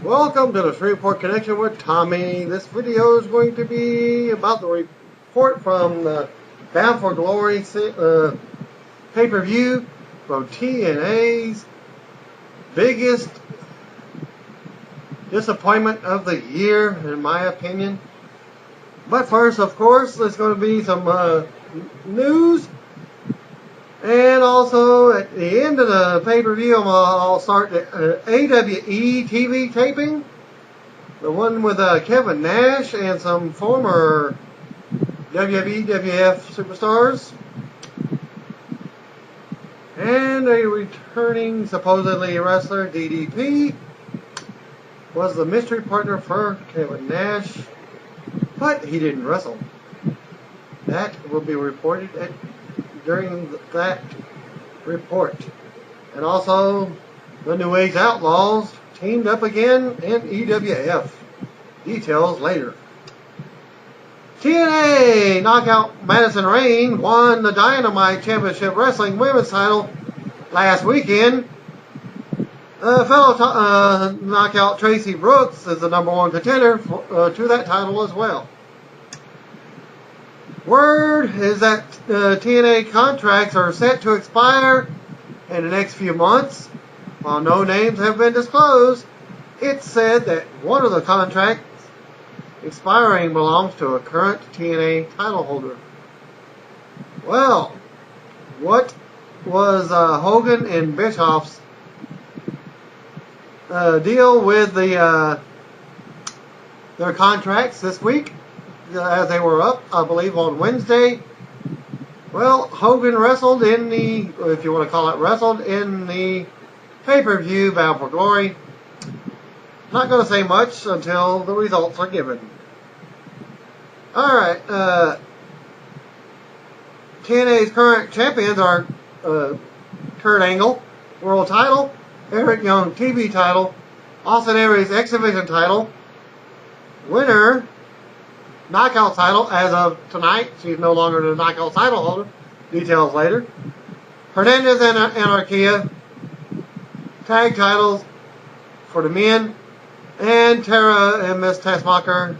Welcome to the Shreveport Connection with Tommy. This video is going to be about the report from the Bound for Glory pay-per-view from TNA's biggest disappointment of the year, in my opinion. But first, of course, there's going to be some news. And also, at the end of the pay-per-view, I'll start the AWE TV taping. The one with Kevin Nash and some former WWF superstars. And a returning, supposedly, wrestler, DDP, was the mystery partner for Kevin Nash. But he didn't wrestle. That will be reported during that report. And also, the New Age Outlaws teamed up again in EWF. Details later. TNA Knockout Madison Rayne won the Dynamite Championship Wrestling Women's title last weekend. Fellow Knockout Tracy Brooks is the #1 contender to that title as well. Word is that TNA contracts are set to expire in the next few months. While no names have been disclosed, it's said that one of the contracts expiring belongs to a current TNA title holder. Well, what was Hogan and Bischoff's deal with their contracts this week? As they were up, I believe, on Wednesday. Well, Hogan wrestled in the, if you want to call it wrestled, in the pay-per-view Bound for Glory. Not going to say much until the results are given. Alright, TNA's current champions are Kurt Angle, world title, Eric Young, TV title, Austin Aries, X Division title, winner, Knockout title as of tonight. She's no longer the Knockout title holder. Details later. Hernandez and Anarquia tag titles for the men, and Tara and Miss Tessmacher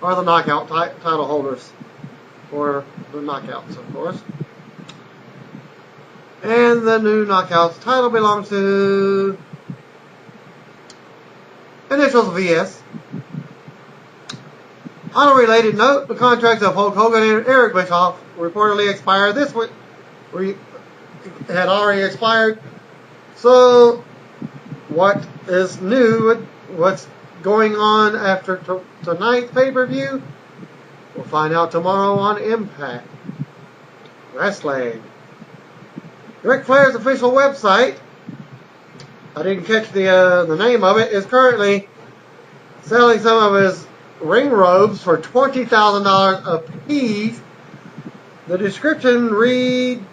are the Knockout title holders for the Knockouts, of course. And the new Knockouts title belongs to initials VS. On a related note, the contracts of Hulk Hogan and Eric Bischoff reportedly expired this week. Had already expired. So, what is new? What's going on after tonight's pay-per-view? We'll find out tomorrow on Impact Wrestling. Ric Flair's official website, I didn't catch the name of it, is currently selling some of his ring robes for $20,000 a piece. The description reads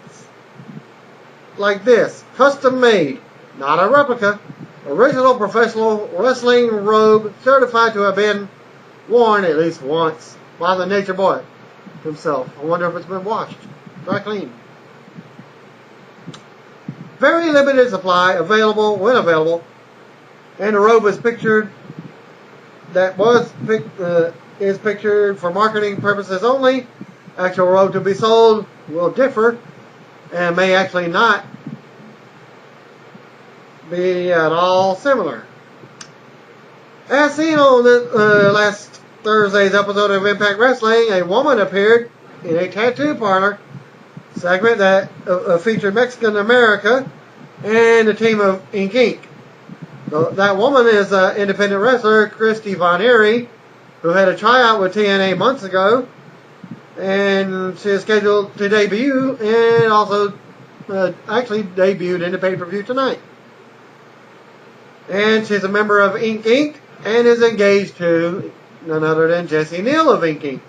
like this: custom made, not a replica, original professional wrestling robe certified to have been worn at least once by the Nature Boy himself. I wonder if it's been washed, dry clean. Very limited supply, available when available, and the robe is pictured. Is pictured for marketing purposes only. Actual robe to be sold will differ and may actually not be at all similar. As seen on last Thursday's episode of Impact Wrestling, a woman appeared in a tattoo parlor segment that featured Mexican America and a team of Ink Inc. That woman is independent wrestler Christy Von Eerie, who had a tryout with TNA months ago, and she is scheduled to debut and also actually debuted in the pay-per-view tonight. And she's a member of Ink Inc. and is engaged to none other than Jesse Neal of Ink Inc.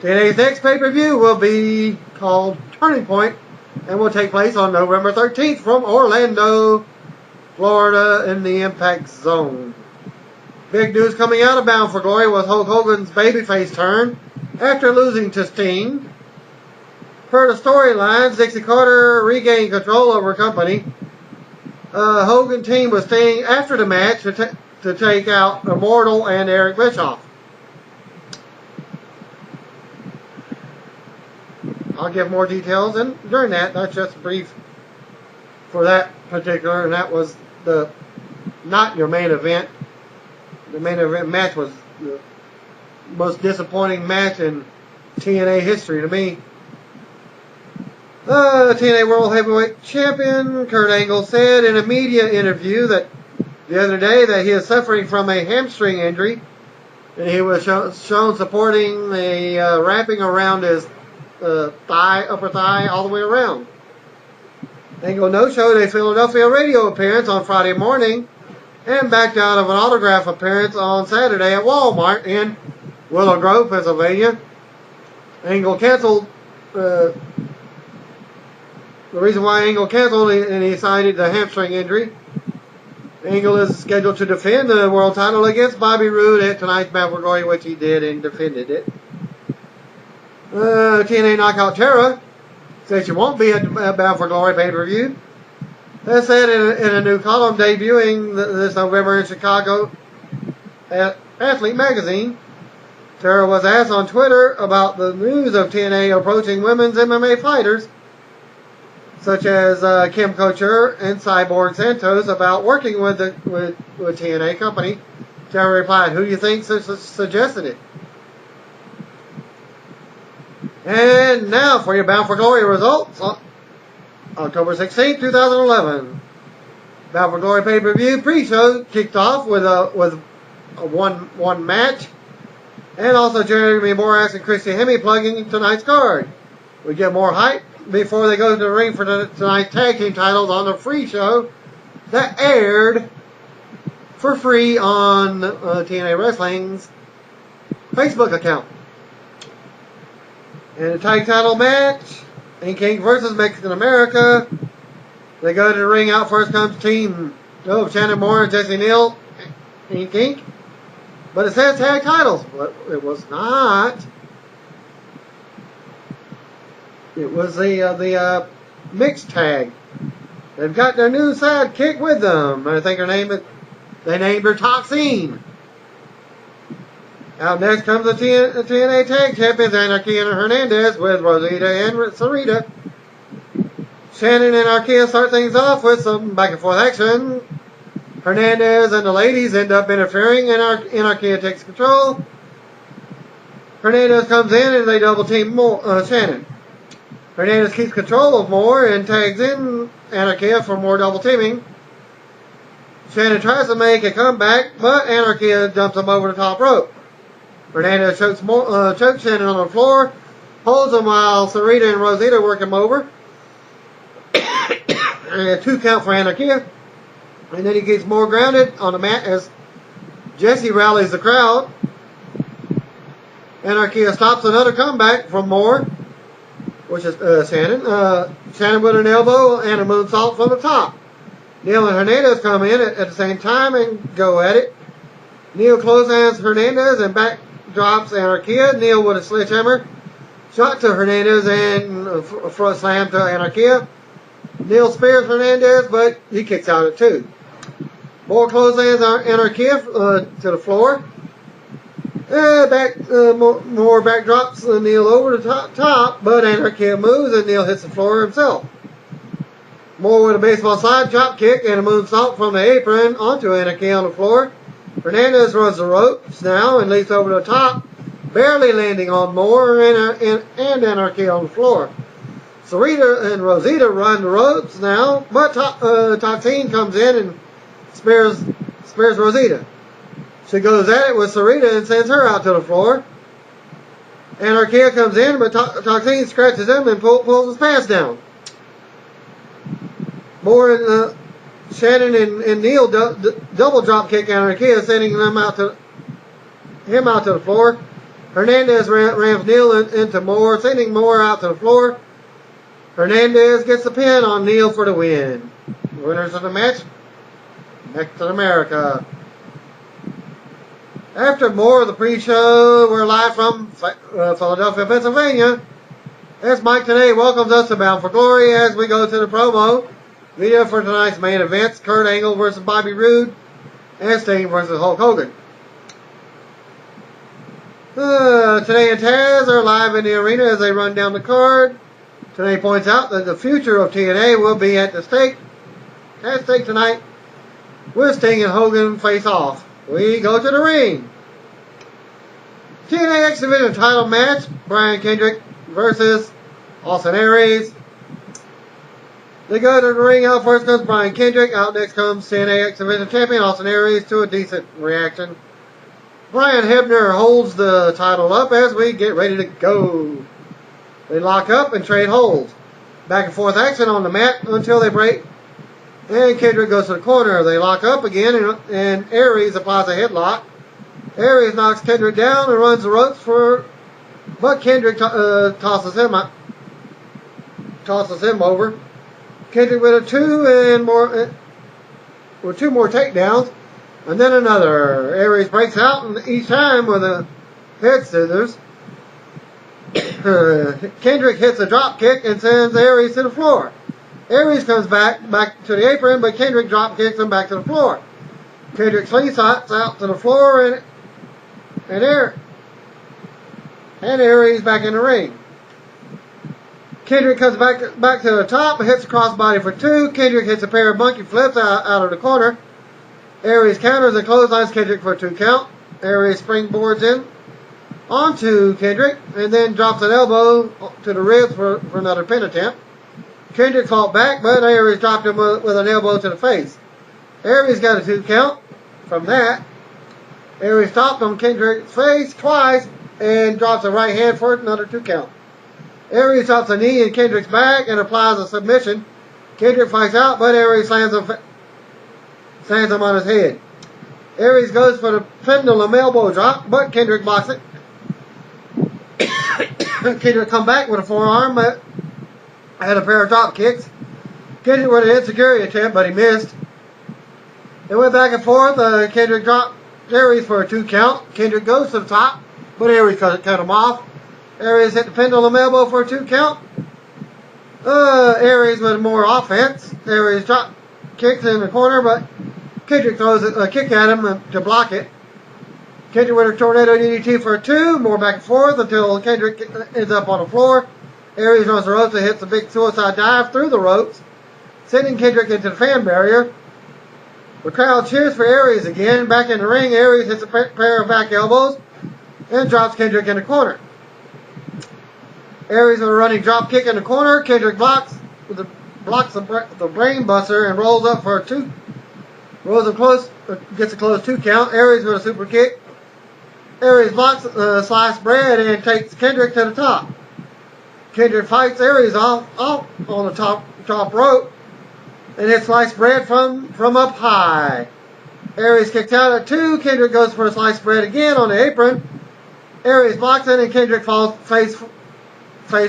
TNA's next pay-per-view will be called Turning Point and will take place on November 13th from Orlando, Florida, in the Impact Zone. Big news coming out of Bound for Glory was Hulk Hogan's babyface turn after losing to Sting. Per the storylines, Dixie Carter regained control of her company Hogan team with Sting after the match to take out Immortal and Eric Bischoff. I'll give more details during that. That's just brief for that particular, and that was not your main event. The main event match was the most disappointing match in TNA history to me. TNA World Heavyweight Champion Kurt Angle said in a media interview that the other day that he is suffering from a hamstring injury, and he was shown supporting a wrapping around his upper thigh, all the way around. Angle no-showed a Philadelphia radio appearance on Friday morning and backed out of an autograph appearance on Saturday at Walmart in Willow Grove, Pennsylvania. Angle canceled. The reason why Angle canceled, and he cited the hamstring injury. Angle is scheduled to defend the world title against Bobby Roode at tonight's Bound for Glory, which he did and defended it. TNA Knockout Tara said she won't be at Bound for Glory pay-per-view. That said in a new column debuting this November in Chicago at Athlete Magazine. Tara was asked on Twitter about the news of TNA approaching women's MMA fighters, such as Kim Couture and Cyborg Santos, about working with TNA company. Tara replied, "Who do you think suggested it?" And now for your Bound for Glory results. October 16th, 2011. Bound for Glory pay-per-view pre-show kicked off with a one match. And also Jeremy Borax and Christy Hemme plugging tonight's card. We get more hype before they go to the ring for tonight's tag team titles on the free show that aired for free on TNA Wrestling's Facebook account. In a tag title match, King versus Mexican America. They go to the ring. Out first comes team Shannon Moore and Jesse Neal, King. But it says tag titles. But it was not. It was the mixed tag. They've got their new sidekick with them. I think they named her Toxine. Out next comes the TNA Tag Champions, Anarchy and Hernandez, with Rosita and Sarita. Shannon and Arkia start things off with some back and forth action. Hernandez and the ladies end up interfering, and Anarkia takes control. Hernandez comes in and they double team Shannon. Hernandez keeps control of Moore and tags in Anarkia for more double teaming. Shannon tries to make a comeback, but Anarkia dumps him over the top rope. Hernandez chokes Shannon on the floor, holds him while Sarita and Rosita work him over. And a 2 count for Anarkia. And then he gets more grounded on the mat as Jesse rallies the crowd. Anarkia stops another comeback from Moore, which is Shannon. Shannon with an elbow and a moonsault from the top. Neal and Hernandez come in at the same time and go at it. Neal clotheslines Hernandez and back drops Anarkia. Neal with a sledgehammer shot to Hernandez and a front slam to Anarkia. Neal spares Hernandez, but he kicks out at 2. More clotheslines Anarkia to the floor. More backdrops Neal over the top, but Anarkia moves and Neal hits the floor himself. Moore with a baseball slide drop kick and a moonsault from the apron onto Anarkia on the floor. Hernandez runs the ropes now and leaps over the top, barely landing on Moore and Anarkia on the floor. Sarita and Rosita run the ropes now, but Toxine comes in and spares Rosita. She goes at it with Sarita and sends her out to the floor. Anarkia comes in, but Toxine scratches him and pulls his pants down. Moore and Shannon and Neal double drop kick Anarkia, sending him out to the floor. Hernandez rams Neal into Moore, sending Moore out to the floor. Hernandez gets the pin on Neal for the win. Winners of the match, Mexican America. After more of the pre-show, we're live from Philadelphia, Pennsylvania. As Mike today welcomes us to Bound for Glory as we go to the promo Video for tonight's main events: Kurt Angle versus Bobby Roode, and Sting versus Hulk Hogan. Today and Taz are live in the arena as they run down the card. Today points out that the future of TNA will be at stake tonight, with Sting and Hogan face off. We go to the ring. TNA X Division title match: Brian Kendrick versus Austin Aries. They go to the ring. Out first comes Brian Kendrick. Out next comes TNA X Division champion Austin Aries to a decent reaction. Brian Hebner holds the title up as we get ready to go. They lock up and trade holds. Back and forth action on the mat until they break. And Kendrick goes to the corner. They lock up again and Aries applies a headlock. Aries knocks Kendrick down and runs the ropes but Kendrick tosses him over. Kendrick with two more takedowns, and then another. Aries breaks out, and each time with a head scissors. Kendrick hits a drop kick and sends Aries to the floor. Aries comes back to the apron, but Kendrick drop kicks him back to the floor. Kendrick slingshots out to the floor, and Aries back in the ring. Kendrick comes back to the top and hits a crossbody for two. Kendrick hits a pair of monkey flips out of the corner. Aries counters and clotheslines Kendrick for a 2 count. Aries springboards in onto Kendrick and then drops an elbow to the ribs for another pin attempt. Kendrick fought back, but Aries dropped him with an elbow to the face. Aries got a 2 count from that. Aries stopped on Kendrick's face twice and drops a right hand for another 2 count. Aries drops a knee in Kendrick's back and applies a submission. Kendrick fights out, but Aries slams him on his head. Aries goes for the pendulum elbow drop, but Kendrick blocks it. Kendrick come back with a forearm and a pair of drop kicks. Kendrick with an insecurity attempt, but he missed. They went back and forth. Kendrick dropped Aries for a 2 count. Kendrick goes to the top, but Aries cut him off. Aries hit the pendulum elbow for a 2 count. Aries with more offense. Aries drop kicks in the corner, but Kendrick throws a kick at him to block it. Kendrick with a tornado DDT for a 2. More back and forth until Kendrick ends up on the floor. Aries runs the ropes and hits a big suicide dive through the ropes, sending Kendrick into the fan barrier. The crowd cheers for Aries again. Back in the ring, Aries hits a pair of back elbows and drops Kendrick in the corner. Aries with a running drop kick in the corner. Kendrick blocks the brain buster and rolls up for a 2. Gets a close 2 count. Aries with a super kick. Aries blocks sliced bread and takes Kendrick to the top. Kendrick fights Aries off on the top rope and hits sliced bread from up high. Aries kicks out at 2. Kendrick goes for a sliced bread again on the apron. Aries blocks it and Kendrick falls face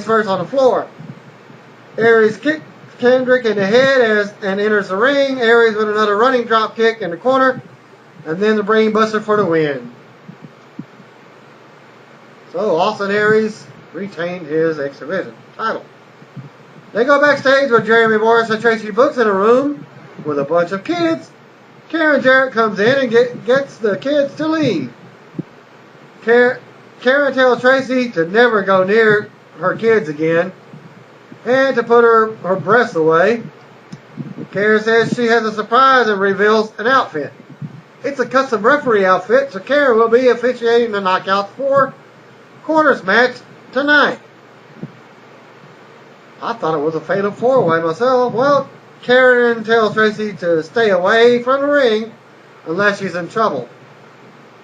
first on the floor. Aries kicks Kendrick in the head and enters the ring. Aries with another running drop kick in the corner, and then the brain buster for the win. So Austin Aries retained his X Division title. They go backstage with Jeremy Morris and Tracy Brooks in a room with a bunch of kids. Karen Jarrett comes in and gets the kids to leave. Karen tells Tracy to never go near her kids again and to put her breasts away. Karen says she has a surprise and reveals an outfit. It's a custom referee outfit, so Karen will be officiating the Knockouts 4 quarters match tonight. I thought it was a fatal 4-way myself. Well, Karen tells Tracy to stay away from the ring unless she's in trouble.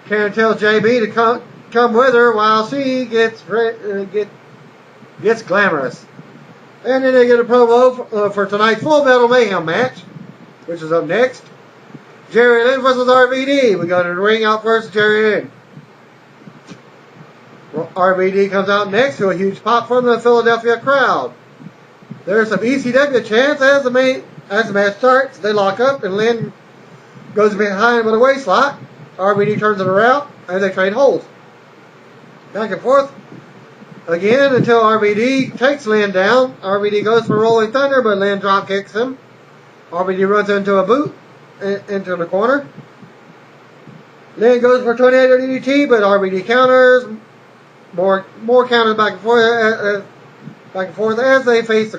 Karen tells JB to come with her while she gets glamorous. And then they get a promo for tonight's Full Metal Mayhem match, which is up next. Jerry Lynn versus RVD. We go to the ring. Out first, Jerry Lynn. RVD comes out next to a huge pop from the Philadelphia crowd. There's some ECW chants as the match starts. They lock up and Lynn goes behind with a waist lock. RVD turns it around and they trade holds. Back and forth again until RVD takes Lynn down. RVD goes for Rolling Thunder, but Lynn drop kicks him. RVD runs into a boot, into the corner. Lynn goes for tornado DDT, but RVD counters. More counters back and forth as they face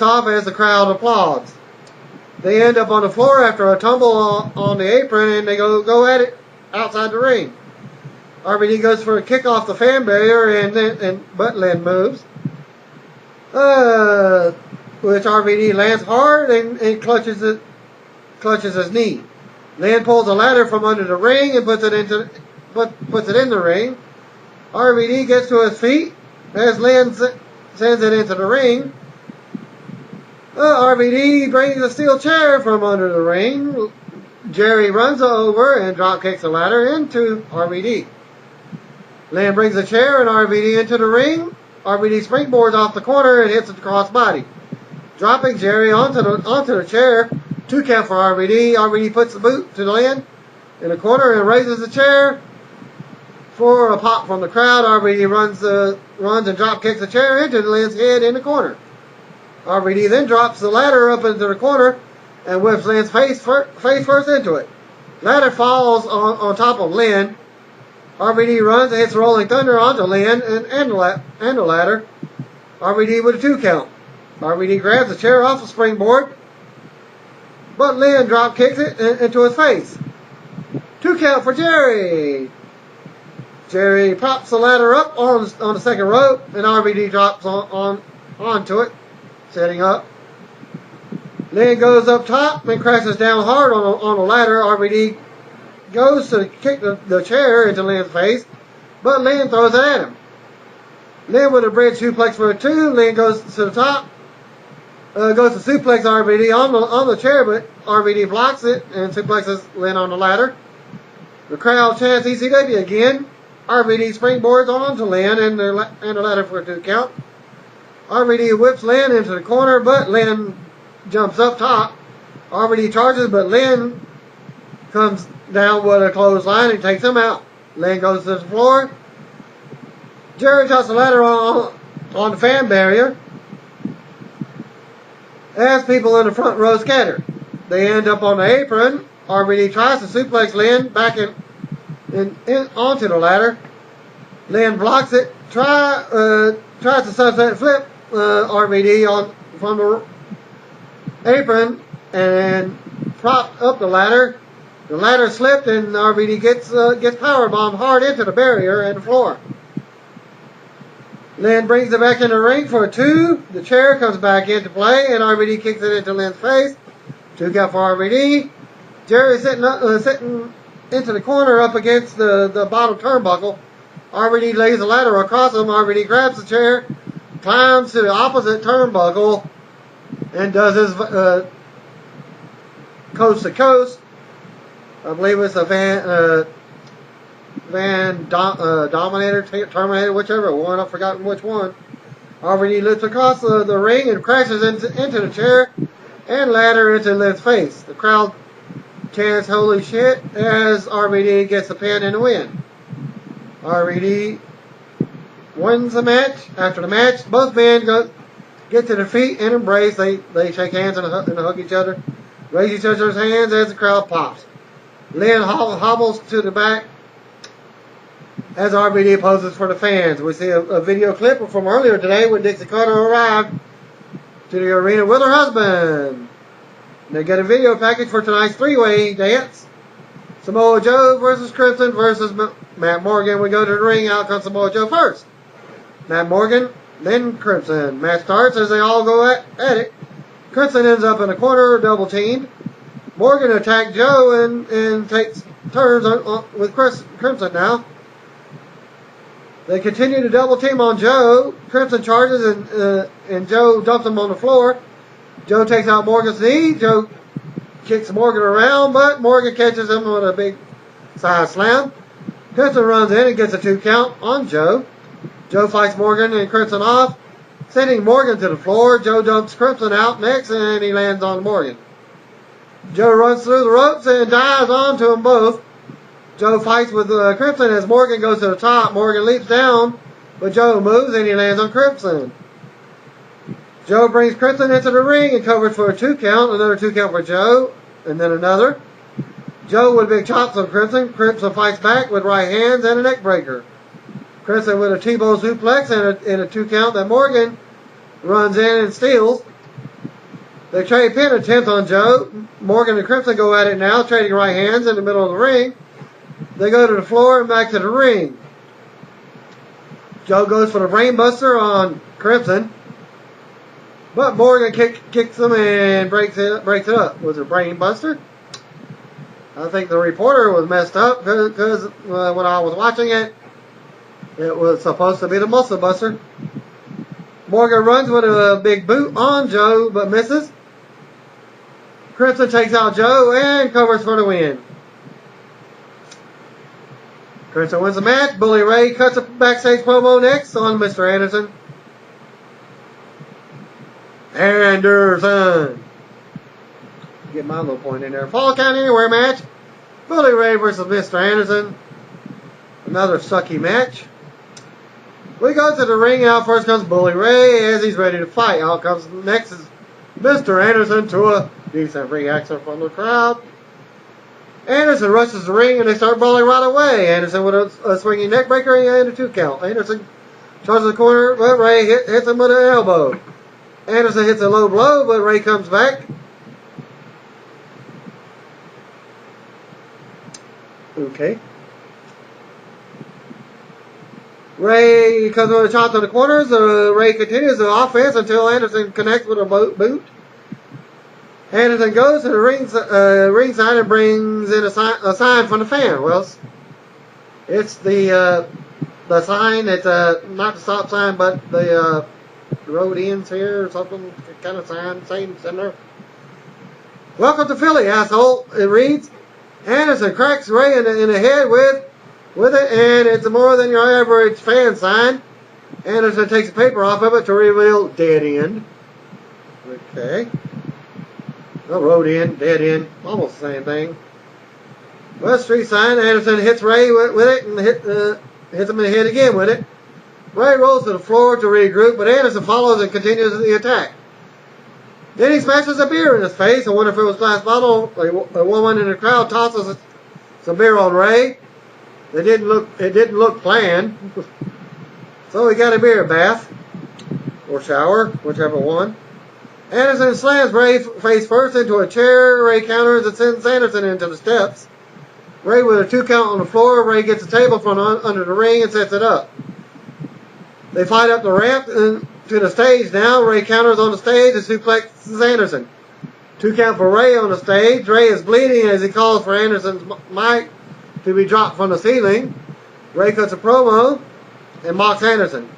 off as the crowd applauds. They end up on the floor after a tumble on the apron, and they go at it outside the ring. RVD goes for a kick off the fan barrier, but Lynn moves, which RVD lands hard and clutches his knee. Lynn pulls a ladder from under the ring and puts it in the ring. RVD gets to his feet as Lynn sends it into the ring. RVD brings a steel chair from under the ring. Jerry runs over and drop kicks the ladder into RVD. Lynn brings a chair and RVD into the ring. RVD springboards off the corner and hits the crossbody, dropping Jerry onto the chair. 2 count for RVD. RVD puts the boot to Lynn in the corner and raises the chair for a pop from the crowd. RVD runs and drop kicks the chair into Lynn's head in the corner. RVD then drops the ladder up into the corner and whips Lynn's face first into it. Ladder falls on top of Lynn. RVD runs and hits Rolling Thunder onto Lynn and the ladder. RVD with a 2 count. RVD grabs the chair off the springboard, but Lynn drop kicks it into his face. 2 count for Jerry. Jerry props the ladder up on the second rope, and RVD drops onto it, setting up. Lynn goes up top and crashes down hard on the ladder. RVD goes to kick the chair into Lynn's face, but Lynn throws it at him. Lynn with a bridge suplex for a 2. Lynn goes to the top, goes to suplex RVD on the chair, but RVD blocks it and suplexes Lynn on the ladder. The crowd chants ECW again. RVD springboards onto Lynn and the ladder for a 2 count. RVD whips Lynn into the corner, but Lynn jumps up top. RVD charges, but Lynn comes down with a clothesline and takes him out. Lynn goes to the floor. Jerry tosses the ladder on the fan barrier as people in the front row scatter. They end up on the apron. RVD tries to suplex Lynn back onto the ladder. Lynn blocks it. Tries to sunset flip RVD from the apron and propped up the ladder. The ladder slipped and RVD gets powerbombed hard into the barrier and the floor. Lynn brings it back in the ring for a 2. The chair comes back into play and RVD kicks it into Lynn's face. 2 count for RVD. Jerry sitting into the corner up against the bottom turnbuckle. RVD lays the ladder across him. RVD grabs the chair, climbs to the opposite turnbuckle, and does his coast to coast. I believe it's a Dominator, Terminator, whichever one. I've forgotten which one. RVD lifts across the ring and crashes into the chair and ladder into Lynn's face. The crowd chants "Holy shit" as RVD gets the pin and the win. RVD wins the match. After the match, both men get to their feet and embrace. They shake hands and hug each other, raise each other's hands as the crowd pops. Lynn hobbles to the back as RVD poses for the fans. We see a video clip from earlier today when Dixie Carter arrived to the arena with her husband. They get a video package for tonight's 3-way dance. Samoa Joe versus Crimson versus Matt Morgan. We go to the ring. Out comes Samoa Joe first. Matt Morgan, then Crimson. Match starts as they all go at it. Crimson ends up in a corner, double teamed. Morgan attacked Joe and takes turns with Crimson now. They continue to double team on Joe. Crimson charges and Joe dumps him on the floor. Joe takes out Morgan's knee. Joe kicks Morgan around, but Morgan catches him with a big side slam. Crimson runs in and gets a 2 count on Joe. Joe fights Morgan and Crimson off, sending Morgan to the floor. Joe dumps Crimson out next, and he lands on Morgan. Joe runs through the ropes and dives onto them both. Joe fights with Crimson as Morgan goes to the top. Morgan leaps down, but Joe moves and he lands on Crimson. Joe brings Crimson into the ring and covers for a 2 count. Another 2 count for Joe. And then another. Joe with big chops on Crimson. Crimson fights back with right hands and a neck breaker. Crimson with a T-bone suplex and a 2 count that Morgan runs in and steals. They trade pin attempt on Joe. Morgan and Crimson go at it now, trading right hands in the middle of the ring. They go to the floor and back to the ring. Joe goes for the brain buster on Crimson. But Morgan kicks him and breaks it up. Was it brain buster? I think the reporter was messed up because when I was watching it, it was supposed to be the muscle buster. Morgan runs with a big boot on Joe but misses. Crimson takes out Joe and covers for the win. Crimson wins the match. Bully Ray cuts a backstage promo next on Mr. Anderson. Get my little point in there. Fall Count Anywhere match. Bully Ray versus Mr. Anderson. Another sucky match. We go to the ring. Out first comes Bully Ray as he's ready to fight. Out comes next is Mr. Anderson to a decent reaction from the crowd. Anderson rushes the ring and they start brawling right away. Anderson with a swinging neck breaker and a 2 count. Anderson charges the corner, but Ray hits him with an elbow. Anderson hits a low blow, but Ray comes back. Okay. Ray comes with a chop to the corners. Ray continues the offense until Anderson connects with a boot. Anderson goes to the ringside and brings in a sign from the fan. Well, it's the sign. It's not the stop sign, but the road ends here or something kind of sign. Same center. Welcome to Philly, asshole. It reads. Anderson cracks Ray in the head with it, and it's more than your average fan sign. Anderson takes the paper off of it to reveal dead end. Okay. No, road end, dead end, almost the same thing. West Street sign. Anderson hits Ray with it and hits him in the head again with it. Ray rolls to the floor to regroup, but Anderson follows and continues the attack. Then he smashes a beer in his face. I wonder if it was glass bottle. A woman in the crowd tosses some beer on Ray. It didn't look planned. So he got a beer bath or shower, whichever one. Anderson slams Ray face first into a chair. Ray counters and sends Anderson into the steps. Ray with a 2 count on the floor. Ray gets a table from under the ring and sets it up. They fight up the ramp to the stage now. Ray counters on the stage and suplexes Anderson. 2 count for Ray on the stage. Ray is bleeding as he calls for Anderson's mic to be dropped from the ceiling. Ray cuts a promo and mocks Anderson.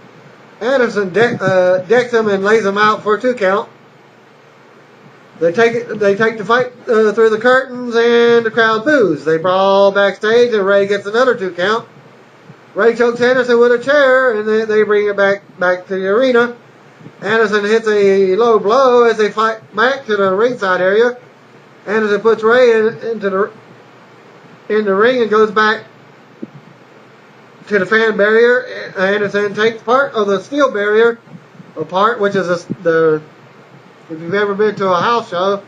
Anderson decks him and lays him out for a 2 count. They take the fight through the curtains and the crowd boos. They brawl backstage and Ray gets another 2 count. Ray chokes Anderson with a chair and they bring it back to the arena. Anderson hits a low blow as they fight back to the ringside area. Anderson puts Ray in the ring and goes back to the fan barrier. Anderson takes part of the steel barrier apart, which is if you've ever been to a house show,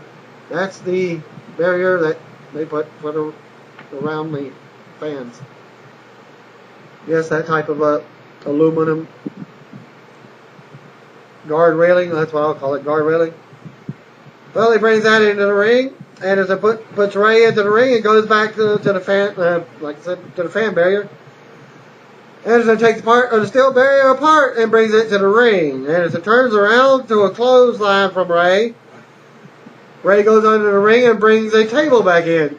that's the barrier that they put around the fans. Yes, that type of aluminum guard railing. That's what I'll call it, guard railing. Well, he brings that into the ring. Anderson puts Ray into the ring and goes back to the fan, like I said, to the fan barrier. Anderson takes part of the steel barrier apart and brings it to the ring. Anderson turns around to a clothesline from Ray. Ray goes under the ring and brings a table back in.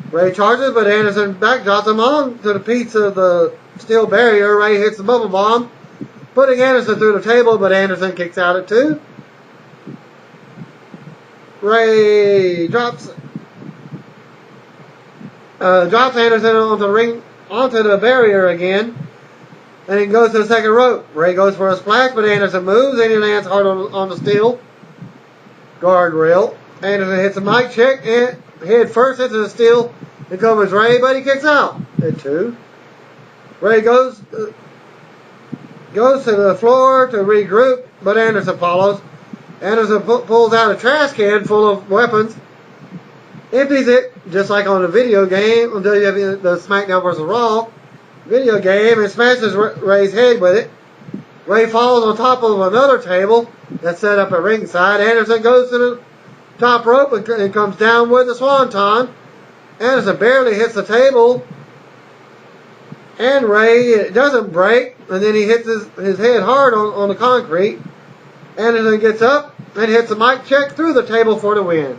Ray charges, but Anderson backdrops him on to the piece of the steel barrier. Ray hits the bubble bomb, putting Anderson through the table, but Anderson kicks out at 2. Ray drops Anderson onto the barrier again, and he goes to the second rope. Ray goes for a splash, but Anderson moves and he lands hard on the steel guardrail. Anderson hits a mic check and head first into the steel and covers Ray, but he kicks out at 2. Ray goes goes to the floor to regroup, but Anderson follows. Anderson pulls out a trash can full of weapons, empties it, just like on a video game, on WWE, the SmackDown vs. Raw video game, and smashes Ray's head with it. Ray falls on top of another table that's set up at ringside. Anderson goes to the top rope and comes down with the swanton. Anderson barely hits the table, and Ray doesn't break, and then he hits his head hard on the concrete. Anderson gets up and hits a mic check through the table for the win.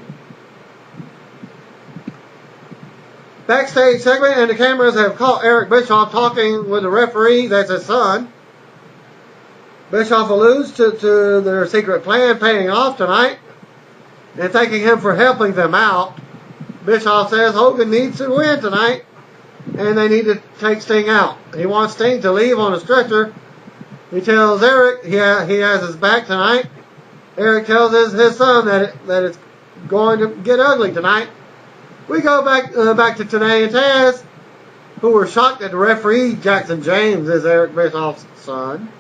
Backstage segment, and the cameras have caught Eric Bischoff talking with the referee, that's his son. Bischoff alludes to their secret plan paying off tonight and thanking him for helping them out. Bischoff says Hogan needs to win tonight and they need to take Sting out. He wants Sting to leave on a stretcher. He tells Eric he has his back tonight. Eric tells his son that it's going to get ugly tonight. We go back to Tenay and Taz, who were shocked at the referee. Jackson James is Eric Bischoff's son.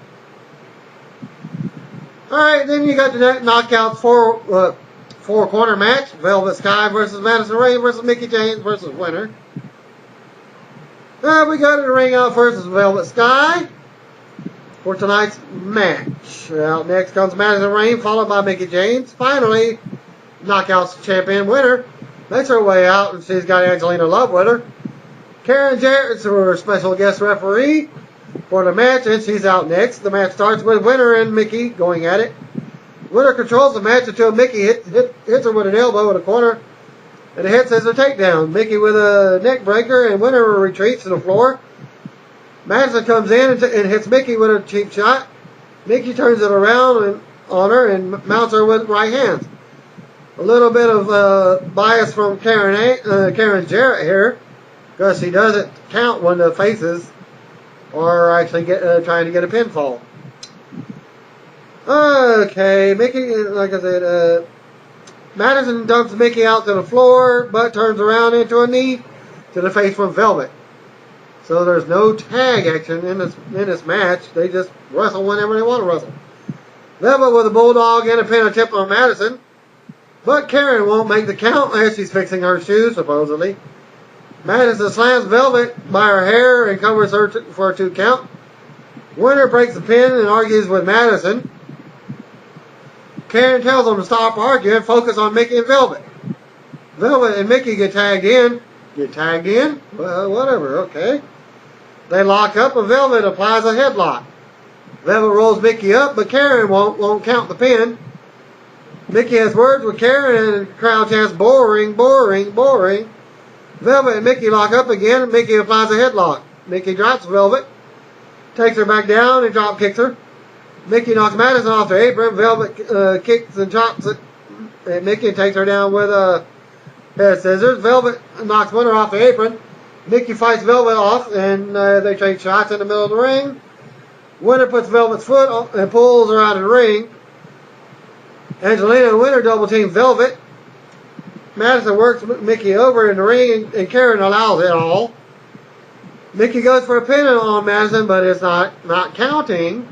Alright, then you got the knockouts four corner match. Velvet Sky versus Madison Rayne versus Mickie James versus winner. We go to the ring out versus Velvet Sky for tonight's match. Out next comes Madison Rayne, followed by Mickie James. Finally, Knockouts champion winner makes her way out, and she's got Angelina Love with her. Karen Jarrett's her special guest referee for the match, and she's out next. The match starts with Winner and Mickie going at it. Winner controls the match until Mickie hits her with an elbow in the corner, and the head says a takedown. Mickie with a neck breaker, and Winner retreats to the floor. Madison comes in and hits Mickie with a cheap shot. Mickie turns it around on her and mounts her with right hands. A little bit of bias from Karen Jarrett here, because she doesn't count when the faces are actually trying to get a pinfall. Okay, Mickie, like I said, Madison dumps Mickie out to the floor, but turns around into a knee to the face from Velvet. So there's no tag action in this match. They just wrestle whenever they want to wrestle. Velvet with a bulldog and a pin attempt on Madison. But Karen won't make the count as she's fixing her shoes, supposedly. Madison slams Velvet by her hair and covers her for a 2 count. Winner breaks the pin and argues with Madison. Karen tells them to stop arguing and focus on Mickie and Velvet. Velvet and Mickie get tagged in. Get tagged in? Well, whatever, okay. They lock up and Velvet applies a headlock. Velvet rolls Mickie up, but Karen won't count the pin. Mickie has words with Karen and the crowd chants, boring, boring, boring. Velvet and Mickie lock up again and Mickie applies a headlock. Mickie drops Velvet, takes her back down and drop kicks her. Mickie knocks Madison off the apron. Velvet kicks and chops it. And Mickie takes her down with a pair of scissors. Velvet knocks Winner off the apron. Mickie fights Velvet off and they trade shots in the middle of the ring. Winner puts Velvet's foot on and pulls her out of the ring. Angelina and Winner double team Velvet. Madison works Mickie over in the ring and Karen allows it all. Mickie goes for a pin on Madison, but it's not counting.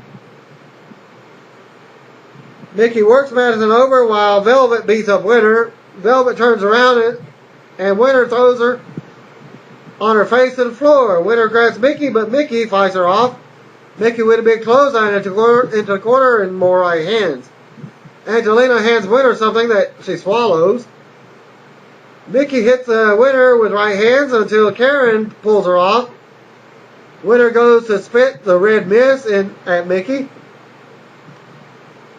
Mickie works Madison over while Velvet beats up Winner. Velvet turns around and Winner throws her on her face to the floor. Winner grabs Mickie, but Mickie fights her off. Mickie with a big clothesline into the corner and more right hands. Angelina hands Winner something that she swallows. Mickie hits Winner with right hands until Karen pulls her off. Winner goes to spit the red mist at Mickie,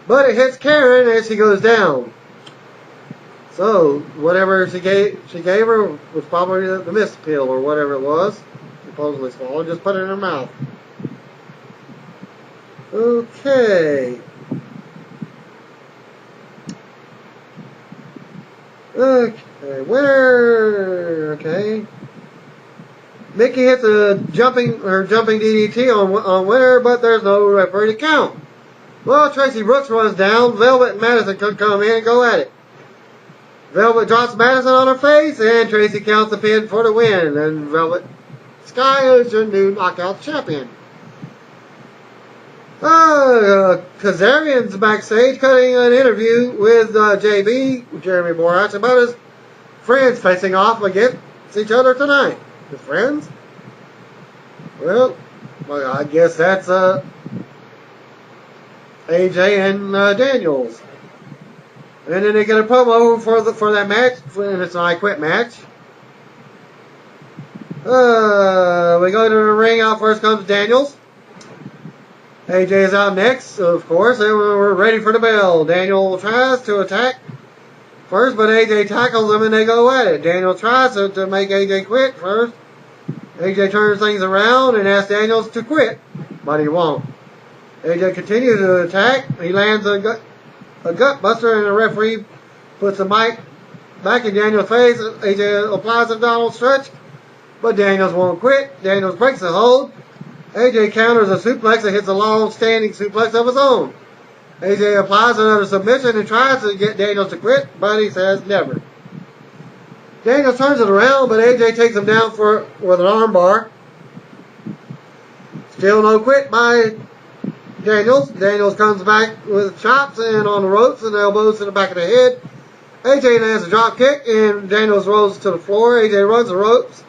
but it hits Karen as she goes down. So whatever she gave her was probably the mist pill or whatever it was, supposedly swallowed. Just put it in her mouth. Okay. Winner. Okay. Mickie hits her jumping DDT on Winner, but there's no referee to count. Well, Tracy Brooks runs down. Velvet and Madison come in and go at it. Velvet drops Madison on her face, and Tracy counts the pin for the win. And Velvet Sky is your new knockout champion. Kazarian's backstage cutting an interview with JB, Jeremy Borash, about his friends facing off against each other tonight. His friends? Well, I guess that's AJ and Daniels. And then they get a promo for that match, and it's an I Quit match. We go to the ring. Out first comes Daniels. AJ is out next, of course, and we're ready for the bell. Daniel tries to attack first, but AJ tackles him and they go at it. Daniel tries to make AJ quit first. AJ turns things around and asks Daniels to quit, but he won't. AJ continues to attack. He lands a gut buster, and the referee puts the mic back in Daniels' face. AJ applies a Donald stretch, but Daniels won't quit. Daniels breaks the hold. AJ counters a suplex and hits a long standing suplex of his own. AJ applies another submission and tries to get Daniels to quit, but he says never. Daniels turns it around, but AJ takes him down with an armbar. Still no quit by Daniels. Daniels comes back with chops and on the ropes and elbows to the back of the head. AJ lands a drop kick and Daniels rolls to the floor. AJ runs the ropes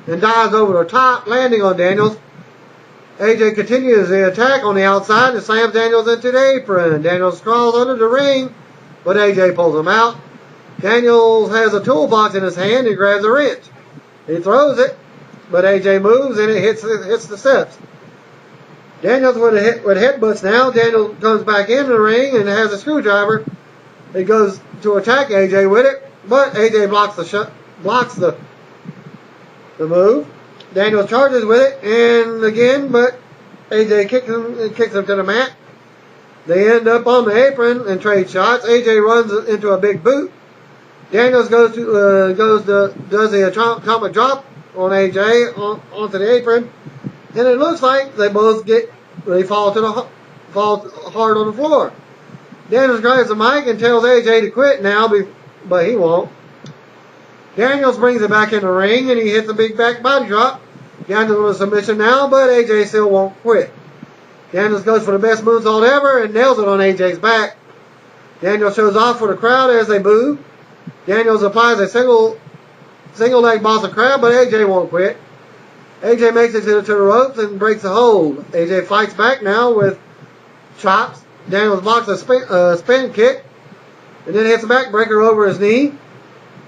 and dives over the top, landing on Daniels. AJ continues the attack on the outside and slams Daniels into the apron. Daniels crawls under the ring, but AJ pulls him out. Daniels has a toolbox in his hand and grabs a wrench. He throws it, but AJ moves and it hits the steps. Daniels with headbutts now. Daniels comes back in the ring and has a screwdriver. He goes to attack AJ with it, but AJ blocks the move. Daniels charges with it, and again, but AJ kicks him to the mat. They end up on the apron and trade shots. AJ runs into a big boot. Daniels does the atomic drop on AJ onto the apron, and it looks like they fall hard on the floor. Daniels grabs the mic and tells AJ to quit now, but he won't. Daniels brings it back in the ring and he hits a big back body drop. Daniels with a submission now, but AJ still won't quit. Daniels goes for the best moonsault ever and nails it on AJ's back. Daniels shows off for the crowd as they boo. Daniels applies a single leg Boston Crab, but AJ won't quit. AJ makes it to the ropes and breaks the hold. AJ fights back now with chops. Daniels blocks a spin kick and then hits a backbreaker over his knee.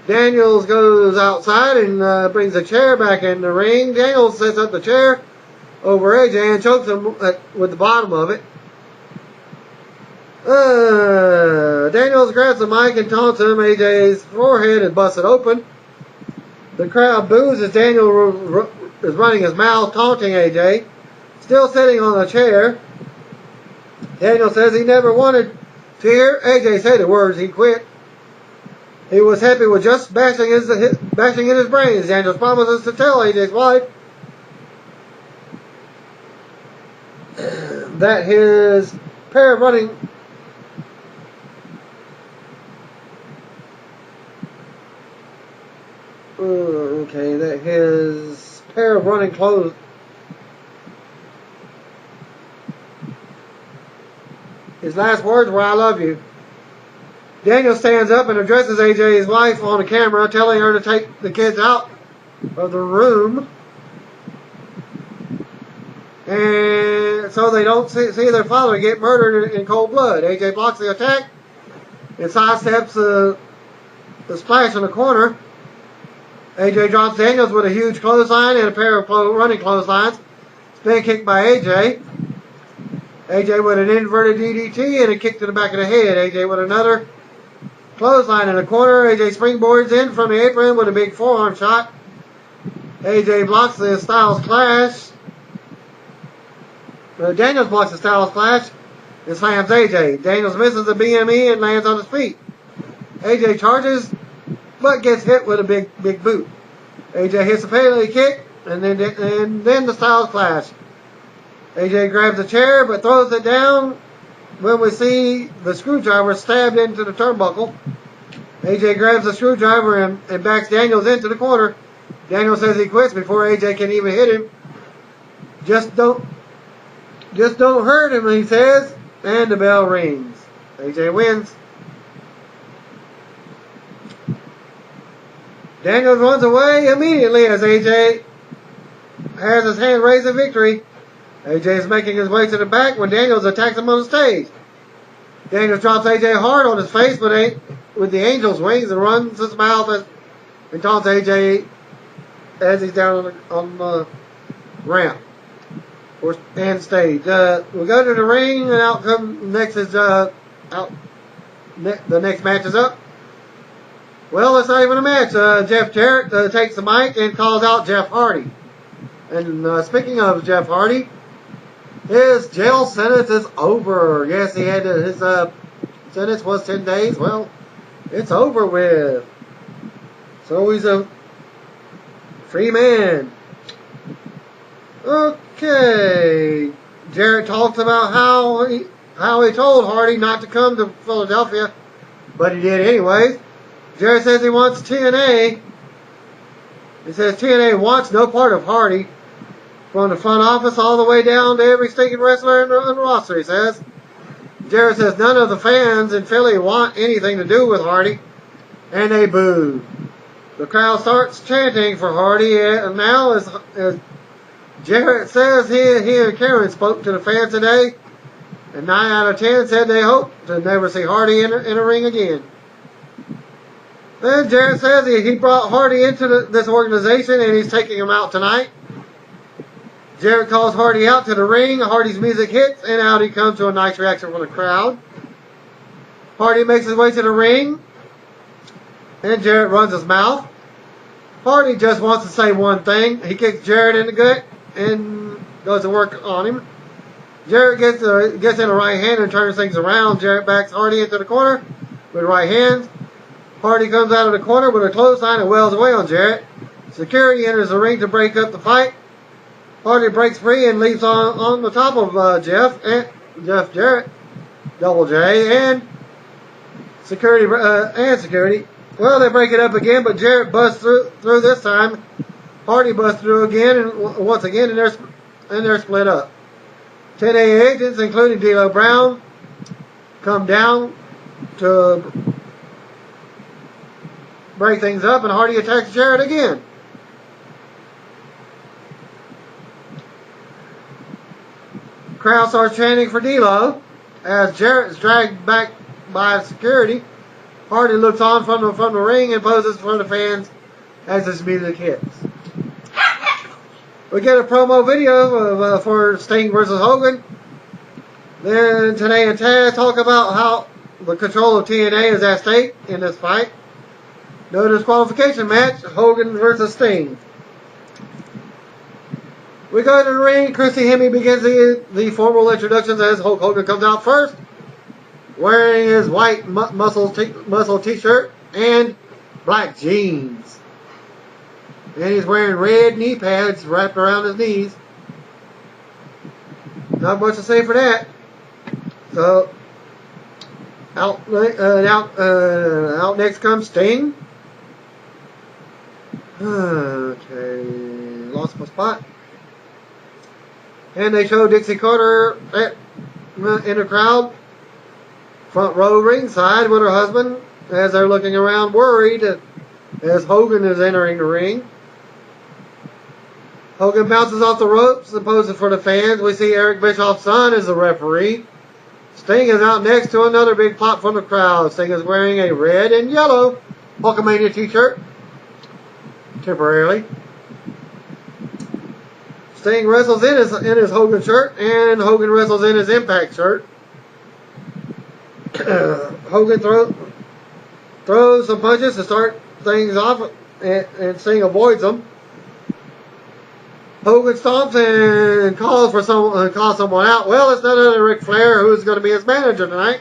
Daniels goes outside and brings a chair back in the ring. Daniels sets up the chair over AJ and chokes him with the bottom of it. Daniels grabs the mic and taunts him. AJ's forehead is busted open. The crowd boos as Daniel is running his mouth, taunting AJ. Still sitting on a chair. Daniel says he never wanted to hear AJ say the words he quit. He was happy with just bashing in his brains. Daniels promises to tell AJ's wife that his pair of running clothes. His last words were, "I love you." Daniel stands up and addresses AJ's wife on the camera, telling her to take the kids out of the room, and so they don't see their father get murdered in cold blood. AJ blocks the attack and sidesteps the splash in the corner. AJ drops Daniels with a huge clothesline and a pair of running clotheslines. Spin kick by AJ. AJ with an inverted DDT and a kick to the back of the head. AJ with another clothesline in the corner. AJ springboards in from the apron with a big forearm shot. AJ blocks the Styles Clash. Daniels blocks the Styles Clash and slams AJ. Daniels misses the BME and lands on his feet. AJ charges, but gets hit with a big boot. AJ hits a penalty kick and then the Styles Clash. AJ grabs a chair but throws it down when we see the screwdriver stabbed into the turnbuckle. AJ grabs the screwdriver and backs Daniels into the corner. Daniels says he quits before AJ can even hit him. Just don't Just don't hurt him, he says, and the bell rings. AJ wins. Daniels runs away immediately as AJ has his hand raised in victory. AJ is making his way to the back when Daniels attacks him on the stage. Daniels drops AJ hard on his face with the angel's wings and runs his mouth and taunts AJ as he's down on the ramp and stage. We go to the ring, and out come next is the next match is up. Well, it's not even a match. Jeff Jarrett takes the mic and calls out Jeff Hardy. And speaking of Jeff Hardy, his jail sentence is over. Yes, he had his sentence was 10 days. Well, it's over with. So he's a free man. Okay. Jarrett talks about how he told Hardy not to come to Philadelphia, but he did anyways. Jarrett says he wants TNA. He says TNA wants no part of Hardy. From the front office all the way down to every stinking wrestler in the roster, he says. Jarrett says none of the fans in Philly want anything to do with Hardy, and they boo. The crowd starts chanting for Hardy, and now as Jarrett says he and Karen spoke to the fans today, and 9 out of 10 said they hope to never see Hardy in a ring again. Then Jarrett says he brought Hardy into this organization, and he's taking him out tonight. Jarrett calls Hardy out to the ring. Hardy's music hits, and out he comes to a nice reaction from the crowd. Hardy makes his way to the ring, and Jarrett runs his mouth. Hardy just wants to say one thing. He kicks Jarrett in the gut and goes to work on him. Jarrett gets in a right hand and turns things around. Jarrett backs Hardy into the corner with right hands. Hardy comes out of the corner with a clothesline and wails away on Jarrett. Security enters the ring to break up the fight. Hardy breaks free and leaps on the top of Jeff Jarrett, Double J, and security. Well, they break it up again, but Jarrett busts through this time. Hardy busts through again, and once again, and they're split up. 10A agents, including D'Lo Brown, come down to break things up, and Hardy attacks Jarrett again. Crowd starts chanting for D'Lo as Jarrett is dragged back by security. Hardy looks on from the ring and poses for the fans as his music hits. We get a promo video for Sting versus Hogan. Then Tenay and Taz talk about how the control of TNA is at stake in this fight. No disqualification match, Hogan versus Sting. We go to the ring. Christy Hemme begins the formal introductions as Hulk Hogan comes out first, wearing his white muscle t-shirt and black jeans. And he's wearing red knee pads wrapped around his knees. Not much to say for that. So, out next comes Sting. Okay, lost my spot. And they show Dixie Carter in the crowd, front row ringside with her husband, as they're looking around worried as Hogan is entering the ring. Hogan bounces off the ropes and poses for the fans. We see Eric Bischoff's son as the referee. Sting is out next to another big pop from the crowd. Sting is wearing a red and yellow Hulkamania t-shirt, temporarily. Sting wrestles in his Hogan shirt, and Hogan wrestles in his Impact shirt. Hogan throws some punches to start things off, and Sting avoids them. Hogan stomps and calls someone out. Well, it's none other than Ric Flair, who's going to be his manager tonight.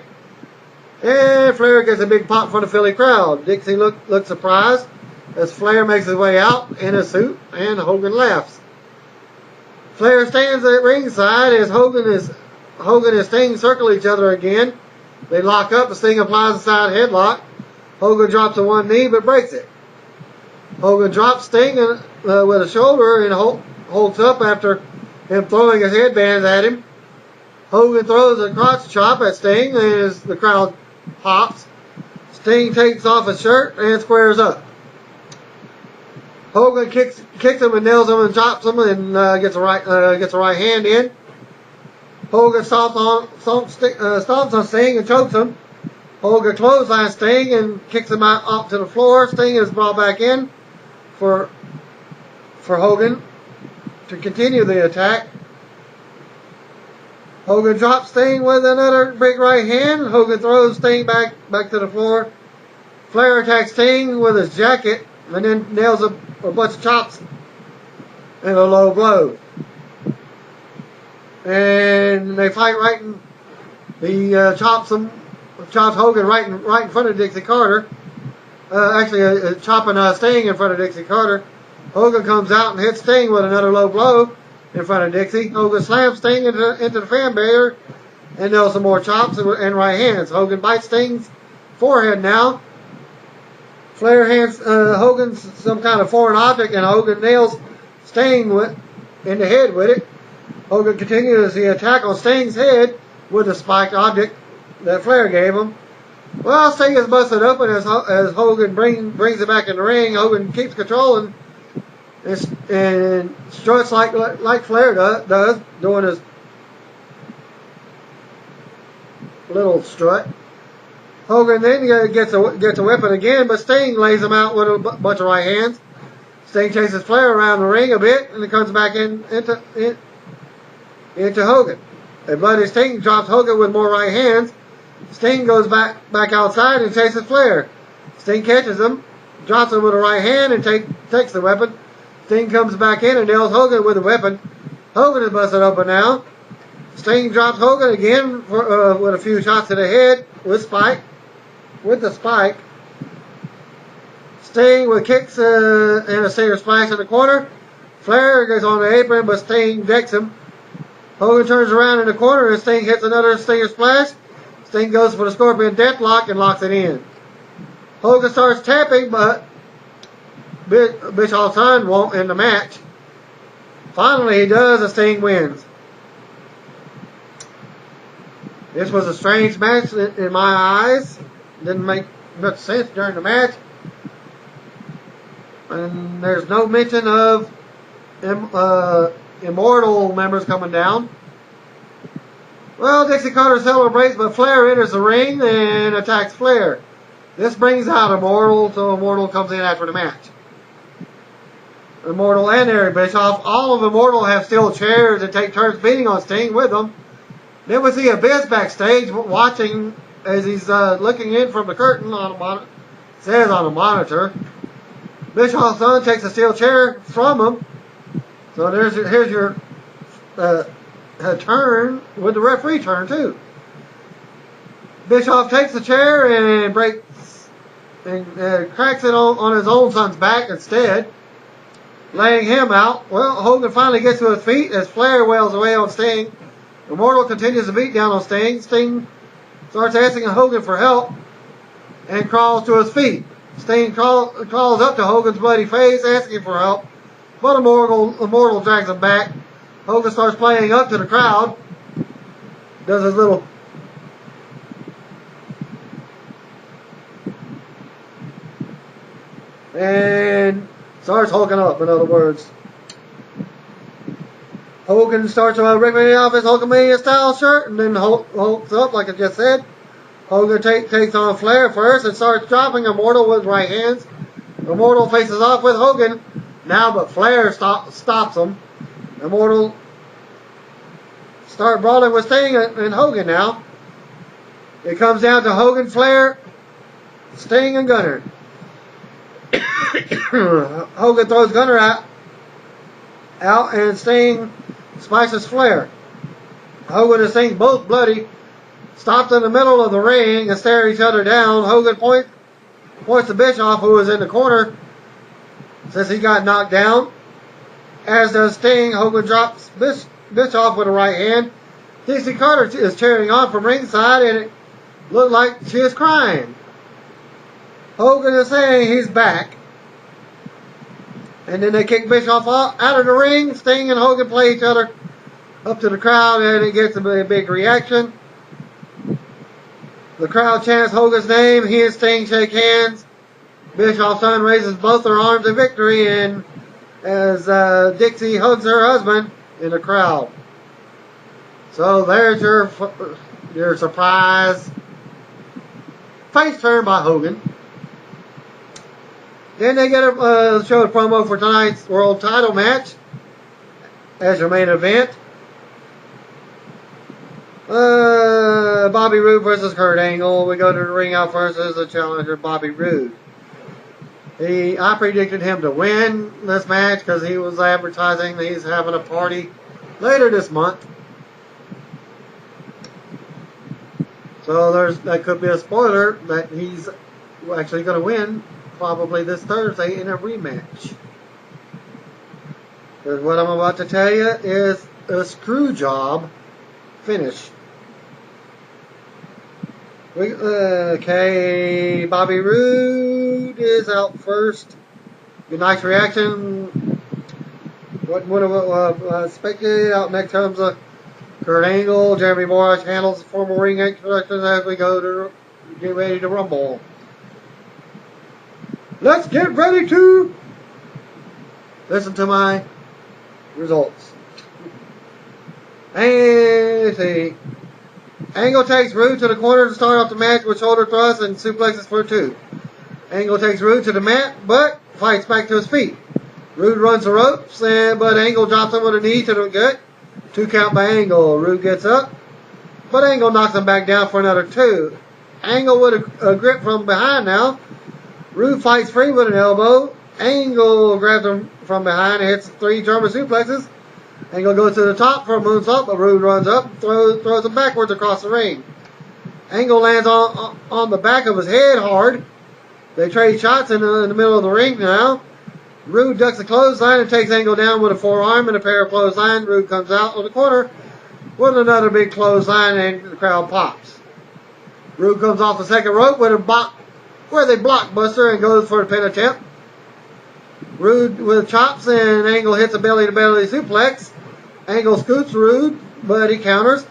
And Flair gets a big pop from the Philly crowd. Dixie looks surprised as Flair makes his way out in a suit, and Hogan laughs. Flair stands at ringside as Hogan and Sting circle each other again. They lock up, and Sting applies a side headlock. Hogan drops to one knee but breaks it. Hogan drops Sting with a shoulder and holds up after him throwing his headbands at him. Hogan throws a crotch chop at Sting as the crowd pops. Sting takes off his shirt and squares up. Hogan kicks him and nails him and chops him and gets a right hand in. Hogan stomps on Sting and chokes him. Hogan clotheslines Sting and kicks him out off to the floor. Sting is brought back in for Hogan to continue the attack. Hogan drops Sting with another big right hand. Hogan throws Sting back to the floor. Flair attacks Sting with his jacket and then nails a bunch of chops and a low blow. And they fight right in. He chops Hogan right in front of Dixie Carter. Chopping Sting in front of Dixie Carter. Hogan comes out and hits Sting with another low blow in front of Dixie. Hogan slams Sting into the fan barrier and nails some more chops and right hands. Hogan bites Sting's forehead now. Flair hands Hogan some kind of foreign object and Hogan nails Sting in the head with it. Hogan continues the attack on Sting's head with the spiked object that Flair gave him. Well, Sting is busted open as Hogan brings it back in the ring. Hogan keeps controlling and struts like Flair does, doing his little strut. Hogan then gets a weapon again, but Sting lays him out with a bunch of right hands. Sting chases Flair around the ring a bit, and it comes back into Hogan. A bloody Sting drops Hogan with more right hands. Sting goes back outside and chases Flair. Sting catches him, drops him with a right hand, and takes the weapon. Sting comes back in and nails Hogan with a weapon. Hogan is busted open now. Sting drops Hogan again with a few shots to the head with the spike. Sting with kicks and a Stinger splash in the corner. Flair goes on the apron, but Sting decks him. Hogan turns around in the corner and Sting hits another Stinger splash. Sting goes for the Scorpion Deathlock and locks it in. Hogan starts tapping, but Bischoff's son won't end the match. Finally, he does, and Sting wins. This was a strange match in my eyes. Didn't make much sense during the match. And there's no mention of Immortal members coming down. Well, Dixie Carter celebrates, but Flair enters the ring and attacks Flair. This brings out Immortal, so Immortal comes in after the match. Immortal and Eric Bischoff. All of Immortal have steel chairs and take turns beating on Sting with them. Then we see Abyss backstage watching as he's looking in from the curtain on a monitor. Bischoff's son takes a steel chair from him. So here's your turn with the referee turn too. Bischoff takes the chair and breaks and cracks it on his own son's back instead, laying him out. Well, Hogan finally gets to his feet as Flair wails away on Sting. Immortal continues to beat down on Sting. Sting starts asking Hogan for help and crawls to his feet. Sting crawls up to Hogan's bloody face asking for help, but Immortal drags him back. Hogan starts playing up to the crowd. Does his little and starts hulking up, in other words. Hogan starts ripping off his Hulkamania style shirt and then hulks up like I just said. Hogan takes on Flair first and starts dropping Immortal with right hands. Immortal faces off with Hogan now, but Flair stops him. Immortal start brawling with Sting and Hogan now. It comes down to Hogan, Flair, Sting, and Gunner. Hogan throws Gunner out and Sting smashes Flair. Hogan and Sting both bloody, stopped in the middle of the ring and stare each other down. Hogan points to Bischoff, who was in the corner, says he got knocked down. As does Sting. Hogan drops Bischoff with a right hand. Dixie Carter is cheering on from ringside, and it looked like she is crying. Hogan is saying he's back. And then they kick Bischoff out of the ring. Sting and Hogan play each other up to the crowd, and it gets a big reaction. The crowd chants Hogan's name. He and Sting shake hands. Bischoff's son raises both their arms in victory, and as Dixie hugs her husband in the crowd. So there's your surprise face turn by Hogan. Then they get a show a promo for tonight's world title match as your main event. Bobby Roode versus Kurt Angle. We go to the ring out first as the challenger, Bobby Roode. I predicted him to win this match because he was advertising that he's having a party later this month. So that could be a spoiler that he's actually going to win probably this Thursday in a rematch. Because what I'm about to tell you is a screw job finish. Okay, Bobby Roode is out first. Good nice reaction. What would have expected. Out next comes Kurt Angle. Jeremy Borash handles the formal ring introductions as we go to get ready to rumble. Let's get ready to listen to my results. And see. Angle takes Roode to the corner to start off the match with shoulder thrusts and suplexes for 2. Angle takes Roode to the mat, but fights back to his feet. Roode runs the ropes, but Angle drops him with a knee to the gut. 2 count by Angle. Roode gets up, but Angle knocks him back down for another 2. Angle with a grip from behind now. Roode fights free with an elbow. Angle grabs him from behind and hits 3 German suplexes. Angle goes to the top for a moonsault, but Roode runs up, throws him backwards across the ring. Angle lands on the back of his head hard. They trade shots in the middle of the ring now. Roode ducks a clothesline and takes Angle down with a forearm and a pair of clotheslines. Roode comes out on the corner with another big clothesline, and the crowd pops. Roode comes off the second rope with a blockbuster and goes for the pin attempt. Roode with chops, and Angle hits a belly-to-belly suplex. Angle scoots Roode, but he counters.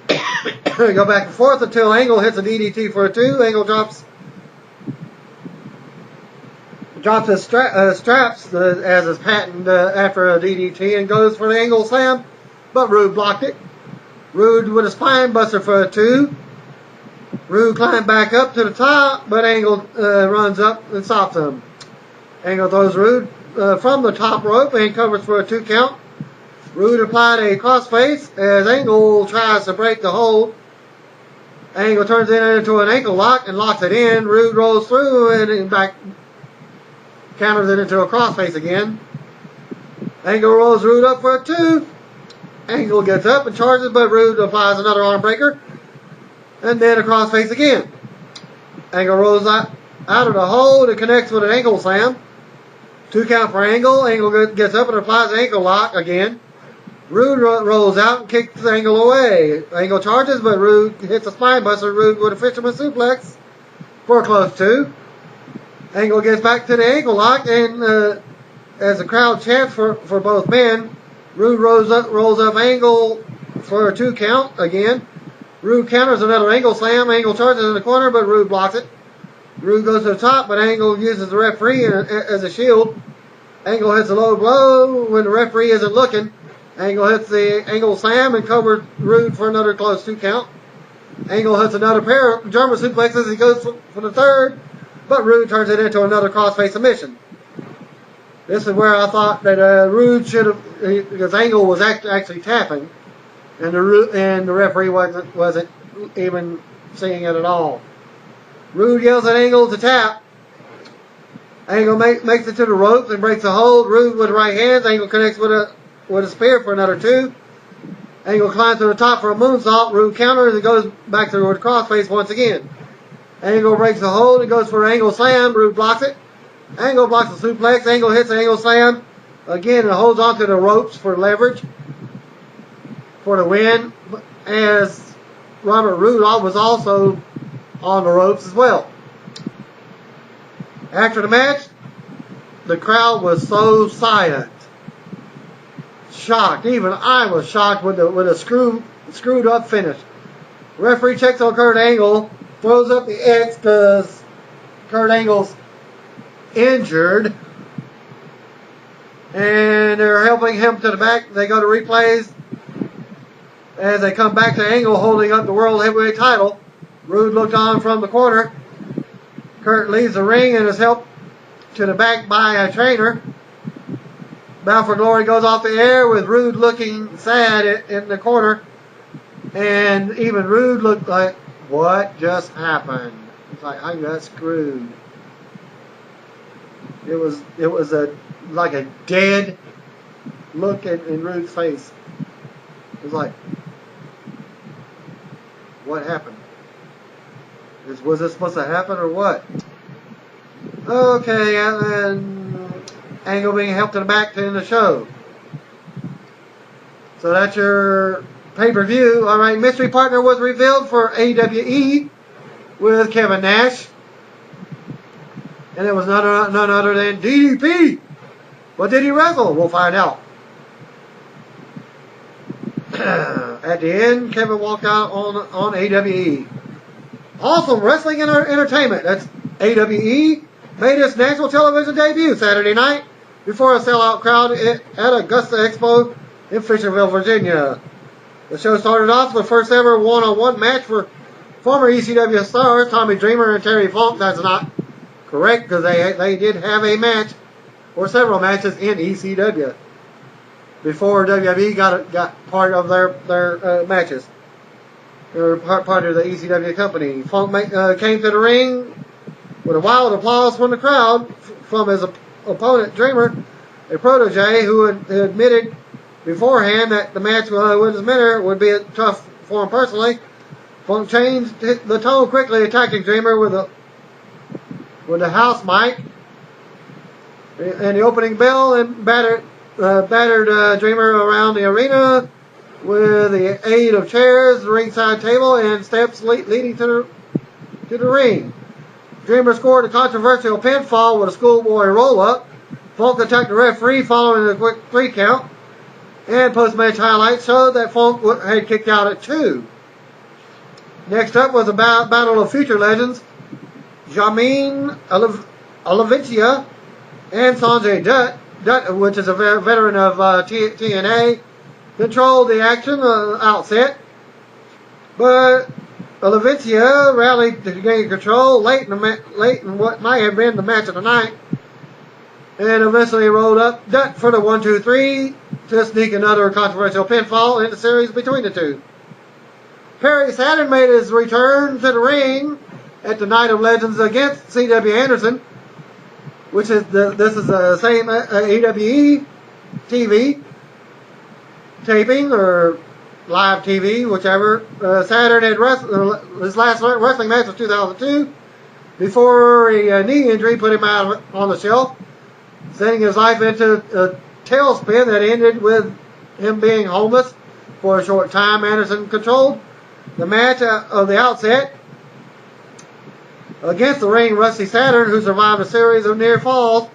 They go back and forth until Angle hits a DDT for a 2. Angle drops his straps as is patented after a DDT and goes for the Angle slam, but Roode blocked it. Roode with a spine buster for a 2. Roode climbed back up to the top, but Angle runs up and stops him. Angle throws Roode from the top rope and covers for a 2 count. Roode applied a crossface as Angle tries to break the hold. Angle turns it into an ankle lock and locks it in. Roode rolls through and back counters it into a crossface again. Angle rolls Roode up for a 2. Angle gets up and charges, but Roode applies another arm breaker and then a crossface again. Angle rolls out of the hold and connects with an ankle slam. 2 count for Angle. Angle gets up and applies an ankle lock again. Roode rolls out and kicks Angle away. Angle charges, but Roode hits a spine buster. Roode with a fisherman suplex for a close 2. Angle gets back to the ankle lock, and as the crowd chants for both men, Roode rolls up Angle for a 2 count again. Roode counters another Angle slam. Angle charges in the corner, but Roode blocks it. Roode goes to the top, but Angle uses the referee as a shield. Angle hits a low blow when the referee isn't looking. Angle hits the Angle slam and covers Roode for another close 2 count. Angle hits another pair of German suplexes. He goes for the 3rd, but Roode turns it into another crossface submission. This is where I thought that Roode should have, because Angle was actually tapping, and the referee wasn't even seeing it at all. Roode yells at Angle to tap. Angle makes it to the ropes and breaks a hold. Roode with right hands. Angle connects with a spear for another 2. Angle climbs to the top for a moonsault. Roode counters and goes back to the crossface once again. Angle breaks the hold and goes for an Angle slam. Roode blocks it. Angle blocks the suplex. Angle hits an Angle slam again and holds onto the ropes for leverage for the win, as Robert Roode was also on the ropes as well. After the match, the crowd was so silent, shocked. Even I was shocked with a screwed up finish. Referee checks on Kurt Angle, throws up the X because Kurt Angle's injured, and they're helping him to the back. They go to replays as they come back to Angle holding up the World Heavyweight title. Rude looked on from the corner. Kurt leaves the ring and is helped to the back by a trainer. Bound for Glory goes off the air with Rude looking sad in the corner. And even Rude looked like, what just happened? It's like, I got screwed. It was like a dead look in Rude's face. It was like, what happened? Was this supposed to happen or what? Okay, and Angle being helped to the back to end the show. So that's your pay-per-view. Alright, mystery partner was revealed for AWE with Kevin Nash. And it was none other than DDP. What did he wrestle? We'll find out. At the end, Kevin walked out on AWE. Awesome Wrestling Entertainment. That's AWE. Made its national television debut Saturday night before a sellout crowd at Augusta Expo in Fisherville, Virginia. The show started off with the first ever one-on-one match for former ECW stars Tommy Dreamer and Terry Funk. That's not correct because they did have a match or several matches in ECW before WWE got part of their matches. They were part of the ECW company. Funk came to the ring with a wild applause from the crowd from his opponent Dreamer, a protege who had admitted beforehand that the match with his mentor would be tough for him personally. Funk changed the tone quickly, attacking Dreamer with the house mic and the opening bell, and battered Dreamer around the arena with the aid of chairs, the ringside table, and steps leading to the ring. Dreamer scored a controversial pinfall with a schoolboy roll-up. Funk attacked the referee following a quick 3 count. And post-match highlights showed that Funk had kicked out at 2. Next up was a battle of future legends. Jameen Olavincia and Sanjay Dutt, which is a veteran of TNA, controlled the action outset. But Olavincia rallied to gain control late in what might have been the match of the night, and eventually rolled up Dutt for the 1-2-3 to sneak another controversial pinfall in the series between the two. Perry Saturn made his return to the ring at the Night of Legends against C.W. Anderson, which is this is the same AWE TV taping or live TV, whichever. Saturn had his last wrestling match was 2002 before a knee injury put him out on the shelf, sending his life into a tailspin that ended with him being homeless for a short time. Anderson controlled the match of the outset against the ring Rusty Saturn, who survived a series of near falls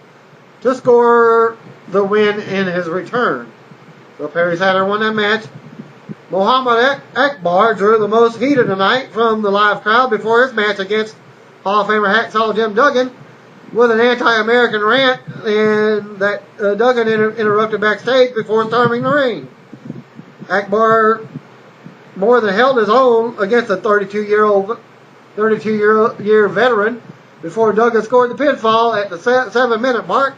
to score the win in his return. So Perry Saturn won that match. Muhammad Akbar drew the most heat of the night from the live crowd before his match against Hall of Famer Hacksaw Jim Duggan with an anti-American rant, and that Duggan interrupted backstage before storming the ring. Akbar more than held his own against a 32-year veteran before Duggan scored the pinfall at the 7-minute mark.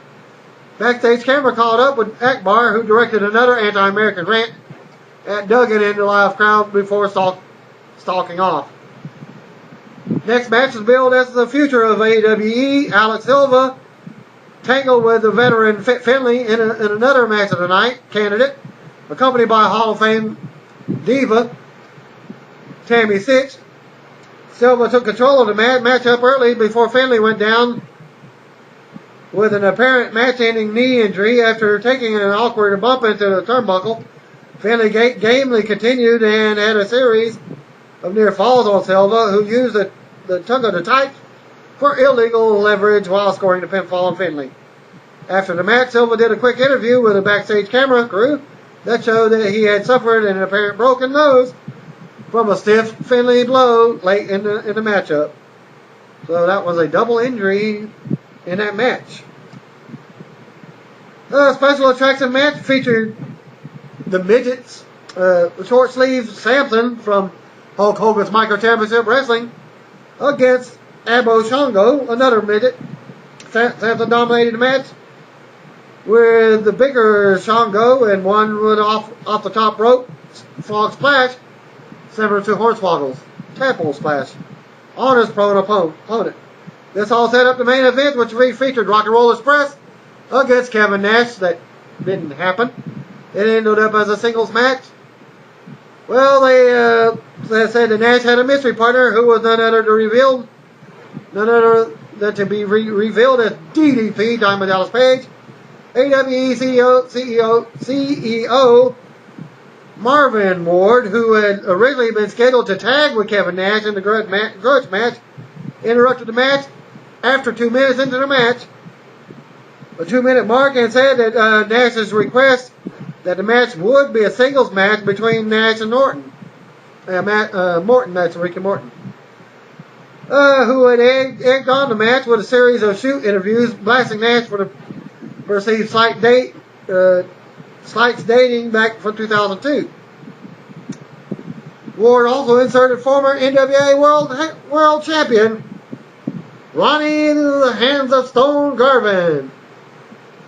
Backstage camera caught up with Akbar, who directed another anti-American rant at Duggan in the live crowd before stalking off. Next match is billed as the future of AWE. Alex Silva tangled with the veteran Finley in another match of the night candidate, accompanied by Hall of Fame diva Tammy Sitch. Silva took control of the matchup early before Finley went down with an apparent match-ending knee injury after taking an awkward bump into the turnbuckle. Finley gamely continued and had a series of near falls on Silva, who used the tongue of the tights for illegal leverage while scoring the pinfall on Finley. After the match, Silva did a quick interview with the backstage camera crew that showed that he had suffered an apparent broken nose from a stiff Finley blow late in the matchup. So that was a double injury in that match. The special attraction match featured the midgets, short sleeve Samson from Hulk Hogan's Micro Championship Wrestling against Abo Shango, another midget. Samson dominated the match with the bigger Shango and one with off the top rope frog splash, similar to Hornswoggle's tadpole splash on his prone opponent. This all set up the main event, which featured Rock and Roll Express against Kevin Nash. That didn't happen. It ended up as a singles match. Well, they said that Nash had a mystery partner who was none other than to be revealed as DDP, Diamond Dallas Page. AWE CEO Marvin Ward, who had originally been scheduled to tag with Kevin Nash in the grudge match, interrupted the match after 2 minutes into the match, a 2-minute mark, and said that Nash's request that the match would be a singles match between Nash and Norton. Morton, that's Ricky Morton. Who had egged on the match with a series of shoot interviews, blasting Nash for the perceived slights dating back from 2002. Ward also inserted former NWA World Champion Ronnie the Hands of Stone Garvin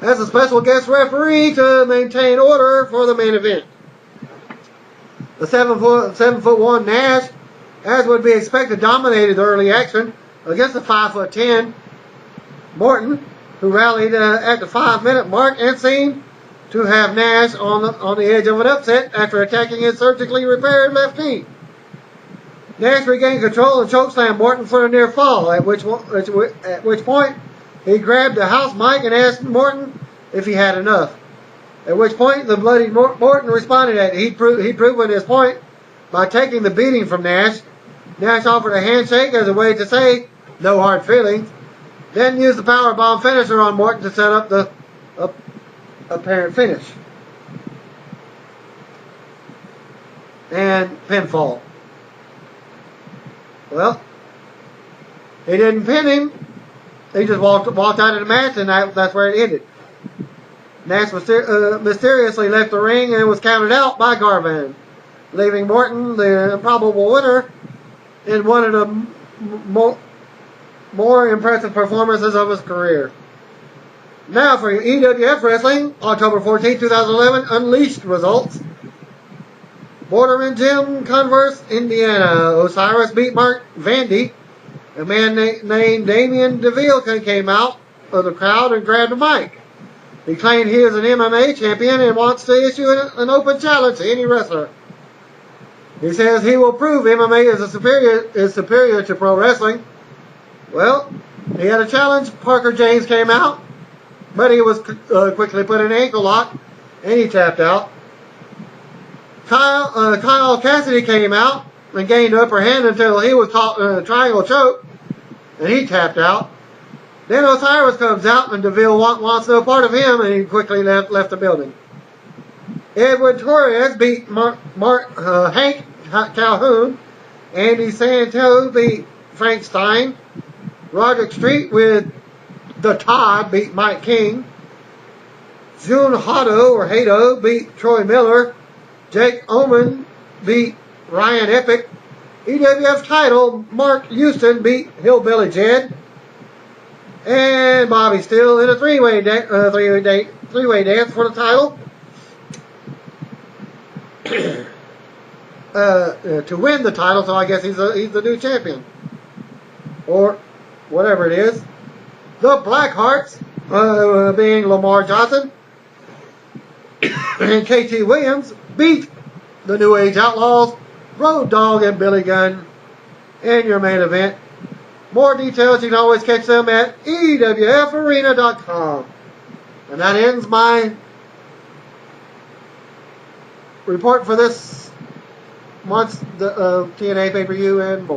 as a special guest referee to maintain order for the main event. The 7'1" Nash, as would be expected, dominated the early action against the 5'10" Morton, who rallied at the 5-minute mark and seemed to have Nash on the edge of an upset after attacking his surgically repaired left knee. Nash regained control and chokeslammed Morton for a near fall, at which point he grabbed the house mic and asked Morton if he had enough. At which point the bloodied Morton responded that he'd proven his point by taking the beating from Nash. Nash offered a handshake as a way to say no hard feelings, then used the powerbomb finisher on Morton to set up the apparent finish and pinfall. Well, he didn't pin him. He just walked out of the match, and that's where it ended. Nash mysteriously left the ring and was counted out by Garvin, leaving Morton the improbable winner in one of the more impressive performances of his career. Now for your EWF Wrestling, October 14, 2011, Unleashed results. Borderman Gym, Converse, Indiana. Osiris beat Mark Vandy. A man named Damian DeVille came out of the crowd and grabbed a mic. He claimed he is an MMA champion and wants to issue an open challenge to any wrestler. He says he will prove MMA is superior to pro wrestling. Well, he had a challenge. Parker James came out, but he was quickly put in an ankle lock, and he tapped out. Kyle Cassidy came out and gained the upper hand until he was caught in a triangle choke, and he tapped out. Then Osiris comes out, and DeVille wants no part of him, and he quickly left the building. Edward Torres beat Hank Calhoun. Andy Santos beat Frank Stein. Roderick Street with the Todd beat Mike King. June Hato beat Troy Miller. Jake Oman beat Ryan Epic. EWF title, Mark Houston beat Hillbilly Jed. And Bobby Steele in a three-way dance for the title. To win the title, so I guess he's the new champion. Or whatever it is. The Blackhearts, being Lamar Johnson and KT Williams, beat the New Age Outlaws, Road Dogg, and Billy Gunn in your main event. More details, you can always catch them at EWFarena.com. And that ends my report for this month's TNA pay-per-view and more.